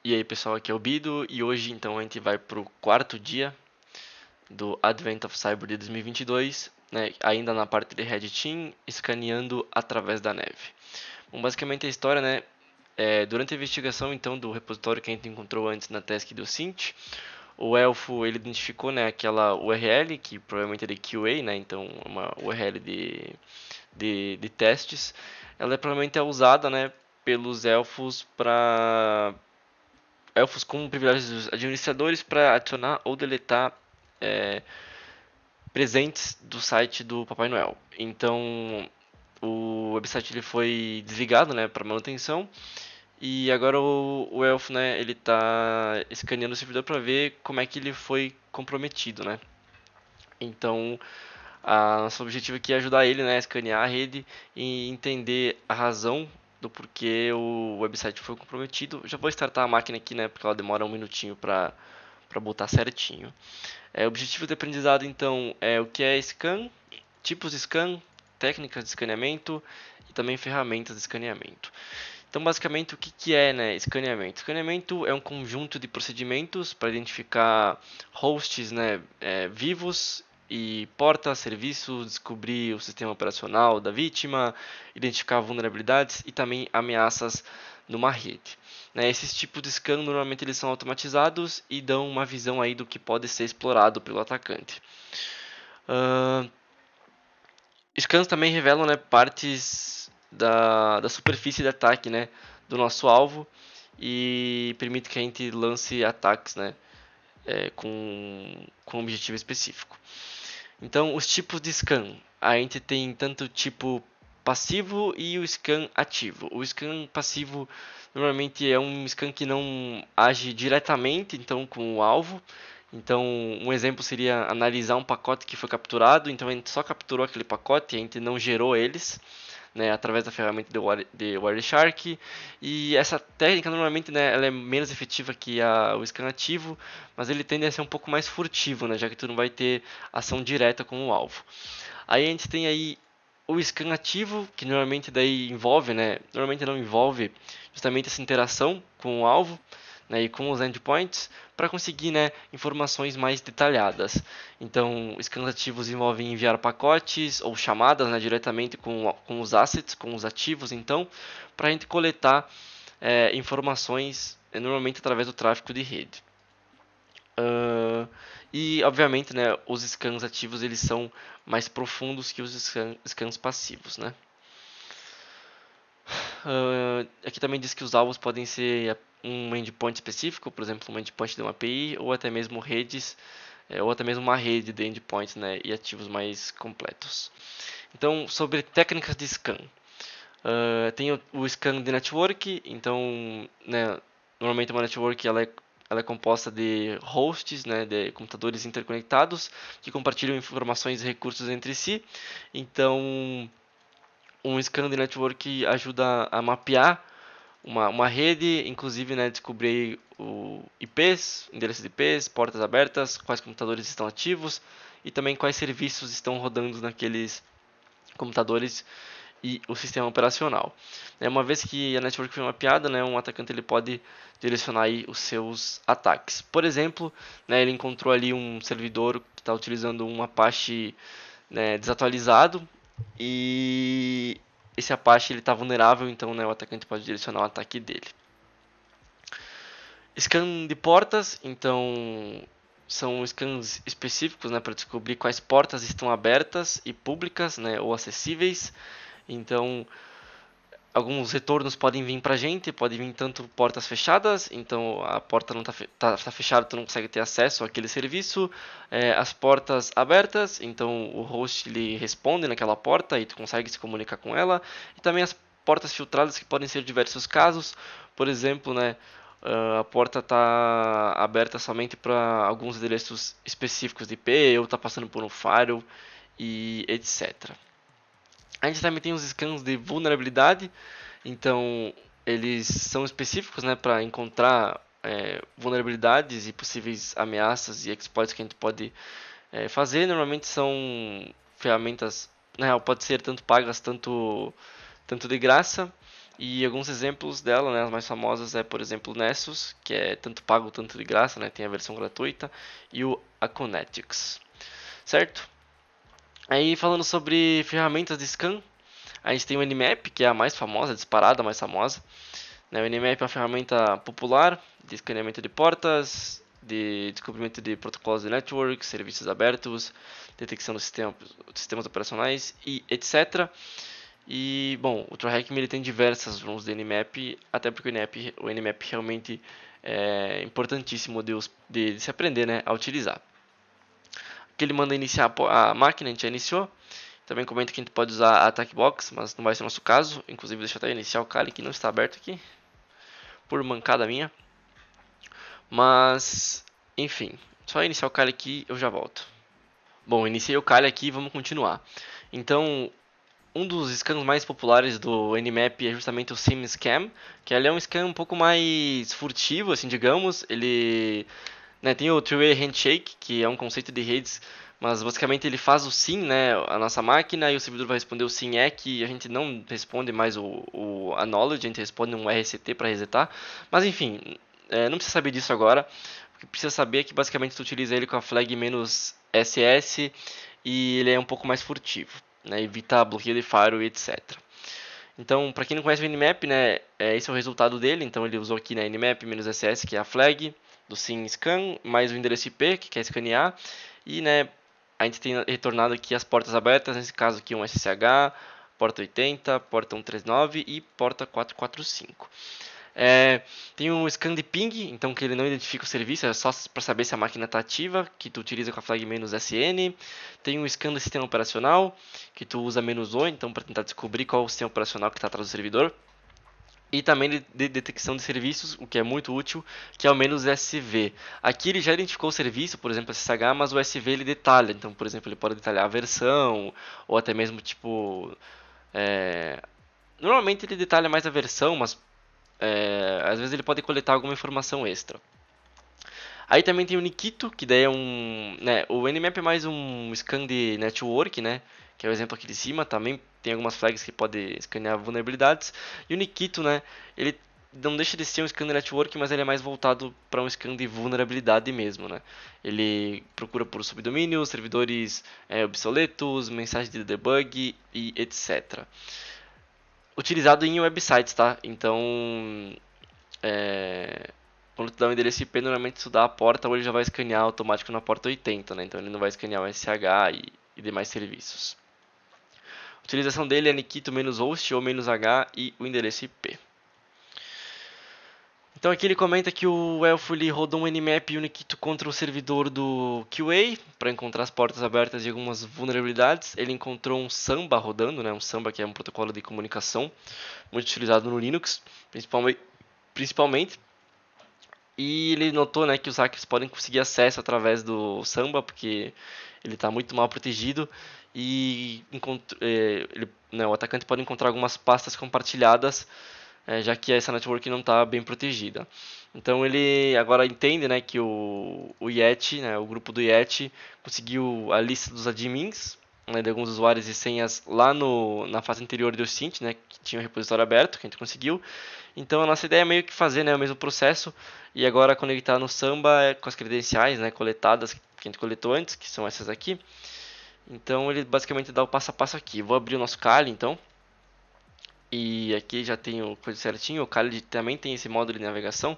E aí pessoal, aqui é o Bido e hoje então a gente vai para o quarto dia do Advent of Cyber de 2022, né, ainda na parte de Red Team, escaneando através da neve. Bom, basicamente a história, né, durante a investigação então do repositório que a gente encontrou antes na task do Sint, o elfo ele identificou, né, aquela URL que provavelmente é de QA, né, então uma URL de testes, ela provavelmente é usada, né, pelos elfos com privilégios dos administradores para adicionar ou deletar é, presentes do site do Papai Noel. Então o website ele foi desligado, né, para manutenção e agora o elfo, né, ele está escaneando o servidor para ver como é que ele foi comprometido, né. Então nosso objetivo aqui é ajudar ele, né, a escanear a rede e entender a razão do porquê o website foi comprometido. Já vou startar a máquina aqui, né, porque ela demora um minutinho para botar certinho. Objetivo de aprendizado, então, é o que é scan, tipos de scan, técnicas de escaneamento e também ferramentas de escaneamento. Então, basicamente, o que é, né, escaneamento? Escaneamento é um conjunto de procedimentos para identificar hosts, né, vivos e portas, serviços, descobrir o sistema operacional da vítima, identificar vulnerabilidades e também ameaças numa rede. Né, esses tipos de scan normalmente eles são automatizados e dão uma visão aí do que pode ser explorado pelo atacante. Scans também revelam, né, partes da superfície de ataque, né, do nosso alvo e permite que a gente lance ataques, né, com um objetivo específico. Então, os tipos de scan, a gente tem tanto o tipo passivo e o scan ativo. O scan passivo normalmente é um scan que não age diretamente, então, com o alvo. Então, um exemplo seria analisar um pacote que foi capturado. Então, a gente só capturou aquele pacote, a gente não gerou eles, né, através da ferramenta de Wireshark. E essa técnica normalmente, né, ela é menos efetiva que o scan ativo, mas ele tende a ser um pouco mais furtivo, né, já que tu não vai ter ação direta com o alvo. Aí a gente tem aí o scan ativo, que normalmente daí envolve, né, normalmente não envolve justamente essa interação com o alvo, né, e com os endpoints para conseguir, né, informações mais detalhadas. Então, scans ativos envolvem enviar pacotes ou chamadas, né, diretamente com os assets, com os ativos, então, para a gente coletar informações normalmente através do tráfego de rede. E, obviamente, né, os scans ativos eles são mais profundos que os scans passivos, né? Aqui também diz que os alvos podem ser um endpoint específico, por exemplo, um endpoint de uma API, ou até mesmo redes, ou até mesmo uma rede de endpoints, né, e ativos mais completos. Então, sobre técnicas de scan. Tem o scan de network, então, né, normalmente uma network ela é composta de hosts, né, de computadores interconectados que compartilham informações e recursos entre si. Então, um scan de network ajuda a mapear uma rede, inclusive, né, descobrir o IPs, endereços de IPs, portas abertas, quais computadores estão ativos e também quais serviços estão rodando naqueles computadores e o sistema operacional. Uma vez que a network foi mapeada, né, um atacante ele pode direcionar aí os seus ataques. Por exemplo, né, ele encontrou ali um servidor que está utilizando um Apache, né, desatualizado e esse Apache ele está vulnerável, então, né, o atacante pode direcionar o ataque dele. Scan de portas, então são scans específicos, né, para descobrir quais portas estão abertas e públicas, né, ou acessíveis. Então, alguns retornos podem vir para a gente, podem vir tanto portas fechadas, então a porta não tá fechada, tu não consegue ter acesso àquele serviço. As portas abertas, então o host ele responde naquela porta e tu consegue se comunicar com ela. E também as portas filtradas, que podem ser diversos casos, por exemplo, né, a porta está aberta somente para alguns endereços específicos de IP, ou está passando por um firewall e etc. A gente também tem os scans de vulnerabilidade, então eles são específicos, né, para encontrar vulnerabilidades e possíveis ameaças e exploits que a gente pode fazer. Normalmente são ferramentas, na real, pode ser tanto pagas, tanto de graça. E alguns exemplos dela, né, as mais famosas é, por exemplo, o Nessus, que é tanto pago, tanto de graça, né, tem a versão gratuita, e o Aconetics, certo? Aí falando sobre ferramentas de scan, a gente tem o Nmap, que é a mais famosa, disparada, a mais famosa. Né, o Nmap é uma ferramenta popular de escaneamento de portas, de descobrimento de protocolos de network, serviços abertos, detecção dos sistemas operacionais e etc. E, bom, o TrueHackMe ele tem diversas runs de Nmap, até porque o Nmap realmente é importantíssimo de se aprender, né, a utilizar. Aqui ele manda iniciar a máquina, a gente já iniciou. Também comenta que a gente pode usar a Attack Box, mas não vai ser o nosso caso. Inclusive, deixa eu até iniciar o Kali, que não está aberto aqui, por mancada minha. Mas, enfim, só iniciar o Kali aqui eu já volto. Bom, iniciei o Kali aqui e vamos continuar. Então, um dos scans mais populares do Nmap é justamente o Sim Scam, que ele é um scan um pouco mais furtivo, assim, digamos. Ele, né, tem o Three-Way Handshake, que é um conceito de redes, mas basicamente ele faz o sim, né, a nossa máquina, e o servidor vai responder o sim e a gente não responde mais o acknowledge, a gente responde um RCT para resetar. Mas enfim, não precisa saber disso agora. O que precisa saber é que basicamente tu utiliza ele com a flag "-ss" e ele é um pouco mais furtivo, né, evita bloqueio de firewall e etc. Então, para quem não conhece o Nmap, né, esse é o resultado dele. Então, ele usou aqui na Nmap-ss, que é a flag do sim scan, mais o endereço IP, que quer escanear, e, né, a gente tem retornado aqui as portas abertas, nesse caso aqui um SSH, porta 80, porta 139 e porta 445. Tem um scan de ping, então que ele não identifica o serviço, é só para saber se a máquina está ativa, que tu utiliza com a flag "-sn. Tem um scan de sistema operacional, que tu usa "-o, então para tentar descobrir qual é o sistema operacional que está atrás do servidor. E também de detecção de serviços, o que é muito útil, que é o "-sv". Aqui ele já identificou o serviço, por exemplo, SSH, mas o SV ele detalha. Então, por exemplo, ele pode detalhar a versão, ou até mesmo tipo. É... Normalmente ele detalha mais a versão, mas às vezes ele pode coletar alguma informação extra. Aí também tem o Nikito, que daí é um, né, o Nmap é mais um scan de network, né, que é o exemplo aqui de cima, também tem algumas flags que podem escanear vulnerabilidades. E o Nikito, né, ele não deixa de ser um scan de network, mas ele é mais voltado para um scan de vulnerabilidade mesmo, né. Ele procura por subdomínios, servidores obsoletos, mensagens de debug e etc. Utilizado em websites, tá? Então, quando tu dá um endereço IP, normalmente tu dá a porta ou ele já vai escanear automático na porta 80, né? Então ele não vai escanear o SH e demais serviços. A utilização dele é Nikito-host ou "-h" e o endereço IP. Então aqui ele comenta que o Elfo ele rodou um Nmap e o Nikito contra o servidor do QA para encontrar as portas abertas e algumas vulnerabilidades. Ele encontrou um Samba rodando, né? Um Samba que é um protocolo de comunicação muito utilizado no Linux, principalmente. E ele notou, né, que os hackers podem conseguir acesso através do Samba, porque ele está muito mal protegido e o atacante pode encontrar algumas pastas compartilhadas, já que essa network não está bem protegida. Então ele agora entende, né, que o Yeti, né, o grupo do Yeti, conseguiu a lista dos admins, né, de alguns usuários e senhas lá na fase anterior do Cint, né, que tinha o repositório aberto, que a gente conseguiu. Então a nossa ideia é meio que fazer, né, o mesmo processo e agora conectar no Samba com as credenciais, né, coletadas que a gente coletou antes, que são essas aqui. Então ele basicamente dá o passo a passo aqui. Vou abrir o nosso Kali então. E aqui já tem o coisa certinho. O Kali também tem esse módulo de navegação.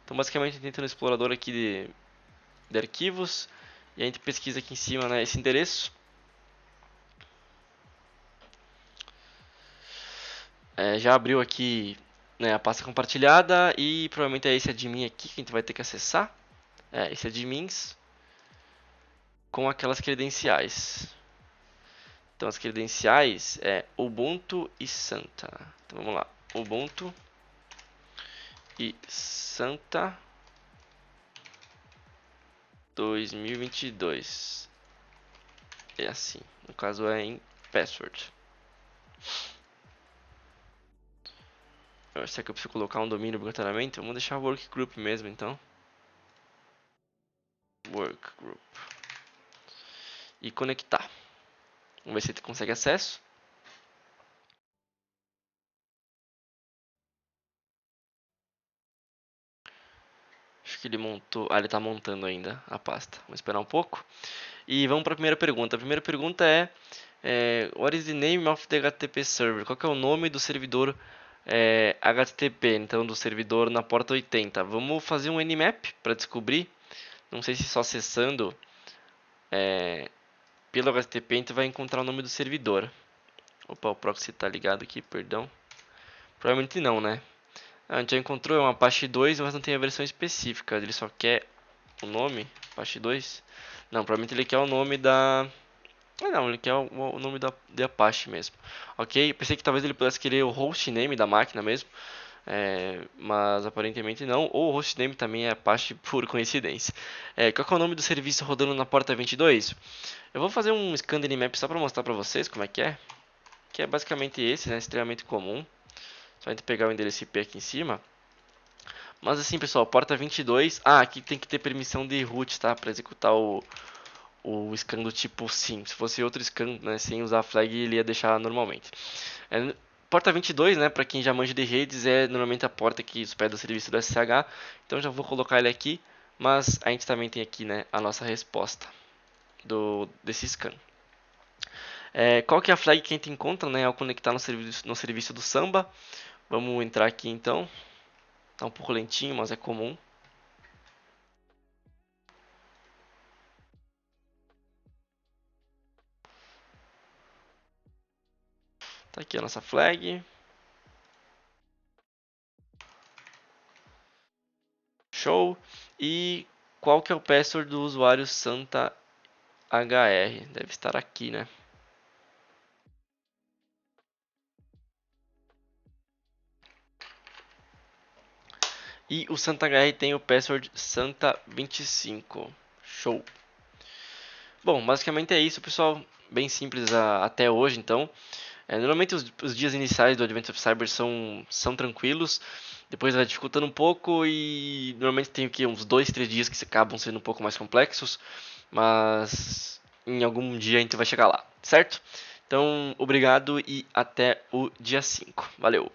Então basicamente a gente entra no explorador aqui de arquivos e a gente pesquisa aqui em cima, né, esse endereço. Já abriu aqui, né, a pasta compartilhada e provavelmente é esse admin aqui que a gente vai ter que acessar. Esse admins com aquelas credenciais. Então as credenciais é Ubuntu e Santa. Então vamos lá. Ubuntu e Santa 2022. É assim. No caso é em password. Será que eu preciso colocar um domínio obrigatoriamente? Vamos deixar workgroup mesmo então. Workgroup. E conectar. Vamos ver se ele consegue acesso. Acho que ele montou. Ah, ele tá montando ainda a pasta. Vamos esperar um pouco. E vamos para a primeira pergunta. A primeira pergunta What is the name of the HTTP server? Qual que é o nome do servidor HTTP, então do servidor na porta 80? Vamos fazer um Nmap para descobrir. Não sei se só acessando pelo HTTP a gente vai encontrar o nome do servidor. Opa, o proxy está ligado aqui, perdão. Provavelmente não, né? A gente já encontrou, é um Apache 2, mas não tem a versão específica. Ele só quer o nome, Apache 2. Não, provavelmente ele quer o nome da... não, ele quer o nome de Apache mesmo. Ok? Pensei que talvez ele pudesse querer o hostname da máquina mesmo. Mas aparentemente não. Ou o hostname também é Apache por coincidência. Qual que é o nome do serviço rodando na porta 22? Eu vou fazer um scan de Nmap só para mostrar para vocês como é que é. Que é basicamente esse, né? Extremamente comum. Só a gente pegar o endereço IP aqui em cima. Mas assim, pessoal, porta 22. Ah, aqui tem que ter permissão de root, tá? Para executar o scan do tipo sim. Se fosse outro scan, né, sem usar a flag, ele ia deixar normalmente. Porta 22, né, para quem já manja de redes, é normalmente a porta que hospeda o serviço do SSH. Então já vou colocar ele aqui, mas a gente também tem aqui, né, a nossa resposta desse scan. Qual que é a flag que a gente encontra, né, ao conectar no serviço do Samba? Vamos entrar aqui então. Tá um pouco lentinho, mas é comum. Tá aqui a nossa flag. Show. E qual que é o password do usuário Santa HR? Deve estar aqui, né? E o Santa HR tem o password Santa25. Show. Bom, basicamente é isso, pessoal. Bem simples até hoje, então. Normalmente os dias iniciais do Advent of Cyber são tranquilos. Depois vai dificultando um pouco e normalmente tem aqui uns 2, 3 dias que acabam sendo um pouco mais complexos. Mas em algum dia a gente vai chegar lá, certo? Então, obrigado e até o dia 5. Valeu!